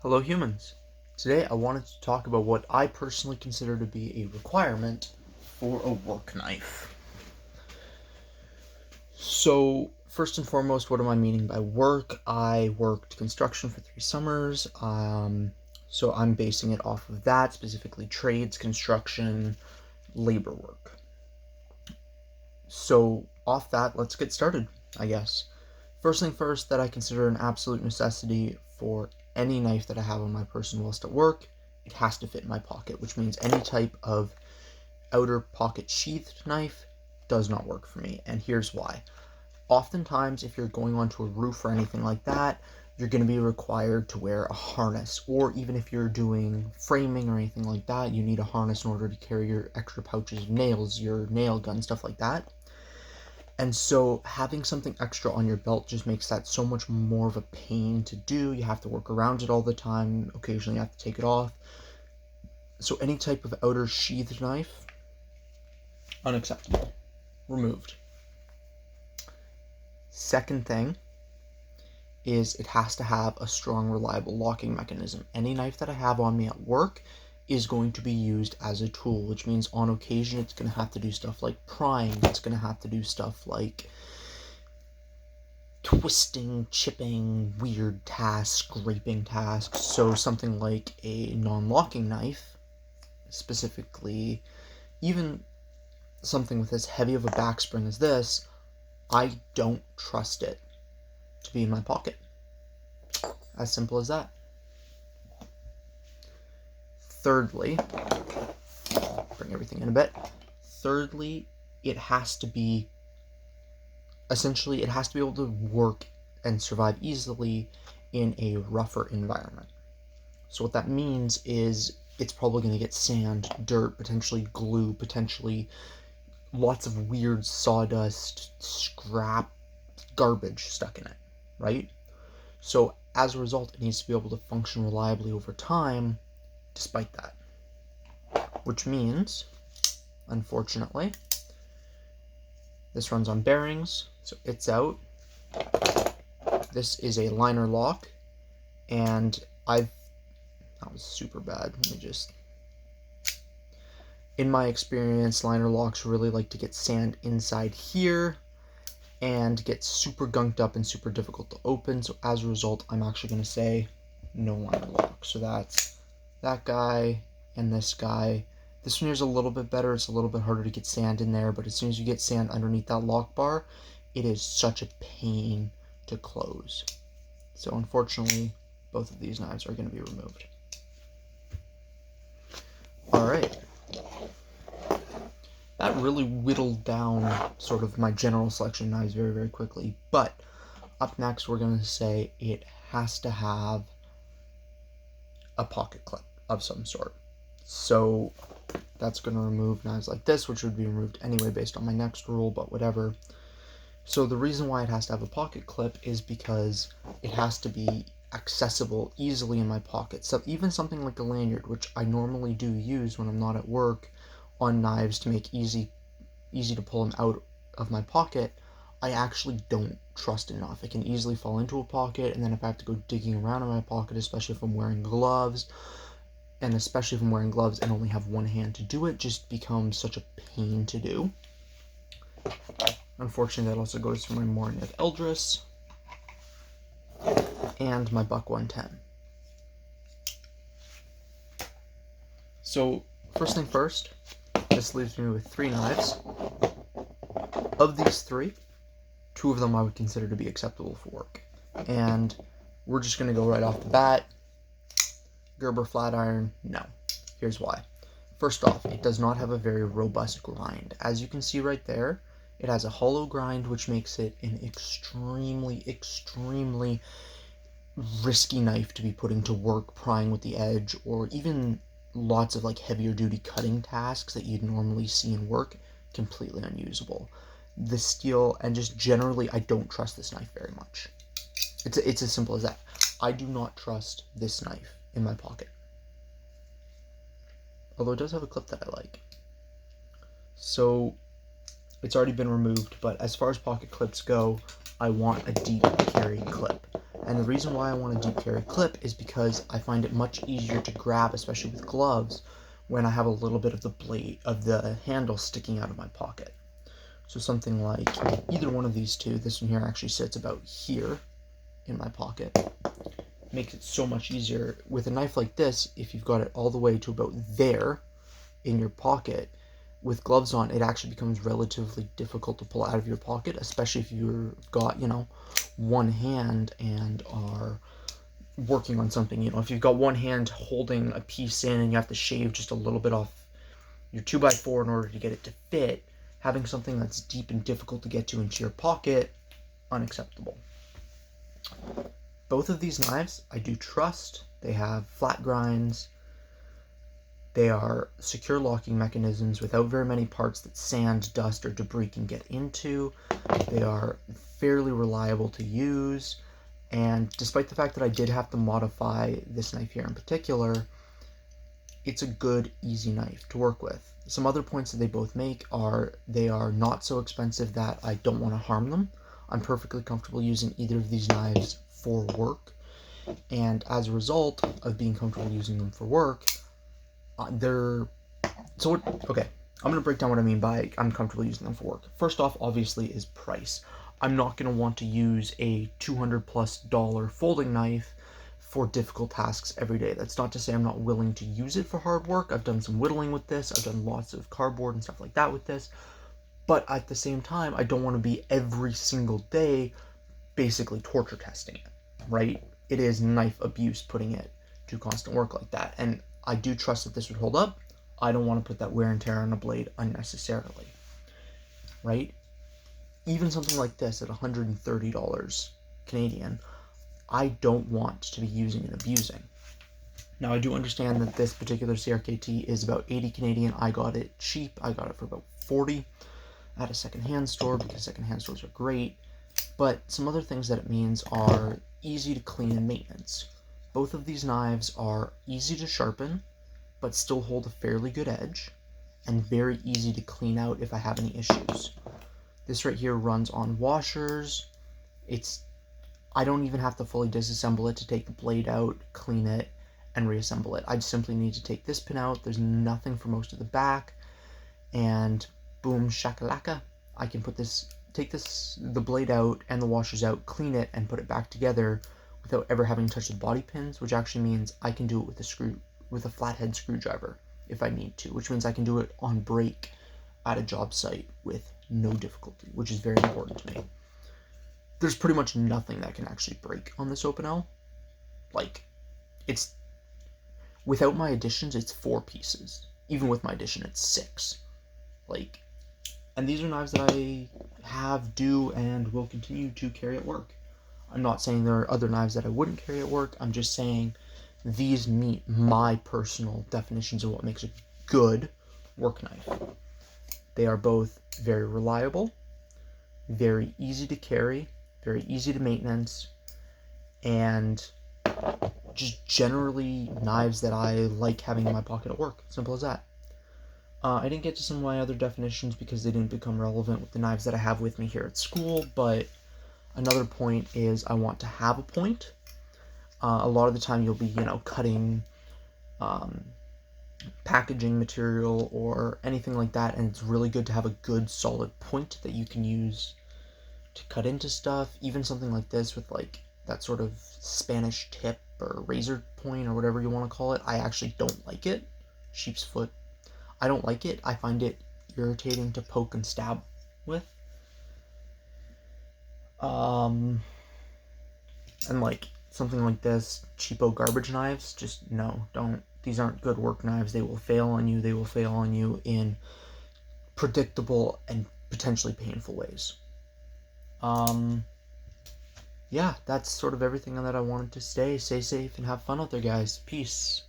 Hello humans! Today I wanted to talk about what I personally consider to be a requirement for a work knife. So, first and foremost, what am I meaning by work? I worked construction for 3 summers, so I'm basing it off of that, specifically trades, construction, labor work. So, off that, let's get started, I guess. First thing first, that I consider an absolute necessity for any knife that I have on my person whilst at work, it has to fit in my pocket, which means any type of outer pocket sheathed knife does not work for me, and here's why. Oftentimes, if you're going onto a roof or anything like that, you're going to be required to wear a harness, or even if you're doing framing or anything like that, you need a harness in order to carry your extra pouches of nails, your nail gun, stuff like that. And so having something extra on your belt just makes that so much more of a pain to do. You have to work around it all the time. Occasionally you have to take it off. So any type of outer sheathed knife, unacceptable. Removed. Second thing is it has to have a strong, reliable locking mechanism. Any knife that I have on me at work is going to be used as a tool, which means on occasion it's going to have to do stuff like prying. It's going to have to do stuff like twisting, chipping, weird tasks, scraping tasks. So something like a non-locking knife, specifically even something with as heavy of a backspring as this, I don't trust it to be in my pocket. As simple as that. Thirdly, bring everything in a bit. Thirdly, it has to be able to work and survive easily in a rougher environment. So what that means is it's probably going to get sand, dirt, potentially glue, potentially lots of weird sawdust, scrap, garbage stuck in it, right? So as a result, it needs to be able to function reliably over time despite that. Which means, unfortunately, this runs on bearings, so it's out. This is a liner lock, and that was super bad. Let me just... In my experience, liner locks really like to get sand inside here and get super gunked up and super difficult to open, so as a result, I'm actually going to say no liner lock. So that's that guy and this guy. This one here's a little bit better. It's a little bit harder to get sand in there, but as soon as you get sand underneath that lock bar, it is such a pain to close. So unfortunately, both of these knives are going to be removed. Alright. That really whittled down sort of my general selection of knives very, very quickly. But up next, we're going to say it has to have a pocket clip of some sort. So that's going to remove knives like this, which would be removed anyway based on my next rule, but whatever. So the reason why it has to have a pocket clip is because it has to be accessible easily in my pocket. So even something like a lanyard, which I normally do use when I'm not at work on knives to make easy to pull them out of my pocket, I actually don't trust enough. It can easily fall into a pocket, and then if I have to go digging around in my pocket, especially if I'm wearing gloves, and only have one hand to do it, just becomes such a pain to do. Unfortunately, that also goes for my Morinith Eldris and my Buck 110. So, first thing first, this leaves me with 3 knives. Of these 3, 2 of them I would consider to be acceptable for work. And we're just going to go right off the bat. Gerber flat iron, no. Here's why. First off, it does not have a very robust grind. As you can see right there, it has a hollow grind, which makes it an extremely, extremely risky knife to be putting to work, prying with the edge, or even lots of like heavier duty cutting tasks that you'd normally see in work, completely unusable. The steel, and just generally, I don't trust this knife very much. It's as simple as that. I do not trust this knife in my pocket. Although it does have a clip that I like. So it's already been removed, but as far as pocket clips go, I want a deep carry clip. And the reason why I want a deep carry clip is because I find it much easier to grab, especially with gloves, when I have a little bit of the blade of the handle sticking out of my pocket. So something like either one of these two, this one here actually sits about here in my pocket, makes it so much easier. With a knife like this, if you've got it all the way to about there in your pocket, with gloves on, it actually becomes relatively difficult to pull out of your pocket, especially if you've got, one hand and are working on something. If you've got one hand holding a piece in and you have to shave just a little bit off your 2x4 in order to get it to fit, having something that's deep and difficult to get to into your pocket, unacceptable. Both of these knives I do trust. They have flat grinds. They are secure locking mechanisms without very many parts that sand, dust, or debris can get into. They are fairly reliable to use, and despite the fact that I did have to modify this knife here in particular, it's a good, easy knife to work with. Some other points that they both make are they are not so expensive that I don't want to harm them. I'm perfectly comfortable using either of these knives for work, and as a result of being comfortable using them for work, I'm going to break down what I mean by I'm comfortable using them for work. First off, obviously, is price. I'm not going to want to use a $200+ folding knife for difficult tasks every day. That's not to say I'm not willing to use it for hard work. I've done some whittling with this. I've done lots of cardboard and stuff like that with this. But at the same time, I don't want to be every single day basically torture testing it, right? It is knife abuse putting it to constant work like that. And I do trust that this would hold up. I don't want to put that wear and tear on a blade unnecessarily, right? Even something like this at $130 Canadian, I don't want to be using and abusing. Now, I do understand that this particular CRKT is about 80 Canadian. I got it cheap. I got it for about 40 at a secondhand store because secondhand stores are great. But some other things that it means are easy to clean and maintenance. Both of these knives are easy to sharpen, but still hold a fairly good edge, and very easy to clean out if I have any issues. This right here runs on washers. I don't even have to fully disassemble it to take the blade out, clean it, and reassemble it. I simply need to take this pin out. There's nothing for most of the back, and boom shakalaka. I can take the blade out and the washers out, clean it, and put it back together without ever having to touch the body pins, which actually means I can do it with a flathead screwdriver if I need to, which means I can do it on break at a job site with no difficulty, which is very important to me. There's pretty much nothing that can actually break on this Opinel. Without my additions, it's 4 pieces. Even with my addition, it's 6. And these are knives that I do, and will continue to carry at work. I'm not saying there are other knives that I wouldn't carry at work. I'm just saying these meet my personal definitions of what makes a good work knife. They are both very reliable, very easy to carry, very easy to maintenance, and just generally knives that I like having in my pocket at work. Simple as that. I didn't get to some of my other definitions because they didn't become relevant with the knives that I have with me here at school, but another point is I want to have a point. A lot of the time you'll be, cutting packaging material or anything like that, and it's really good to have a good solid point that you can use to cut into stuff. Even something like this with that sort of Spanish tip or razor point or whatever you want to call it, I actually don't like it. Sheep's foot. I don't like it. I find it irritating to poke and stab with. And something like this, cheapo garbage knives, just no, don't. These aren't good work knives. They will fail on you. They will fail on you in predictable and potentially painful ways. Yeah, that's sort of everything that I wanted to say. Stay safe and have fun out there, guys. Peace.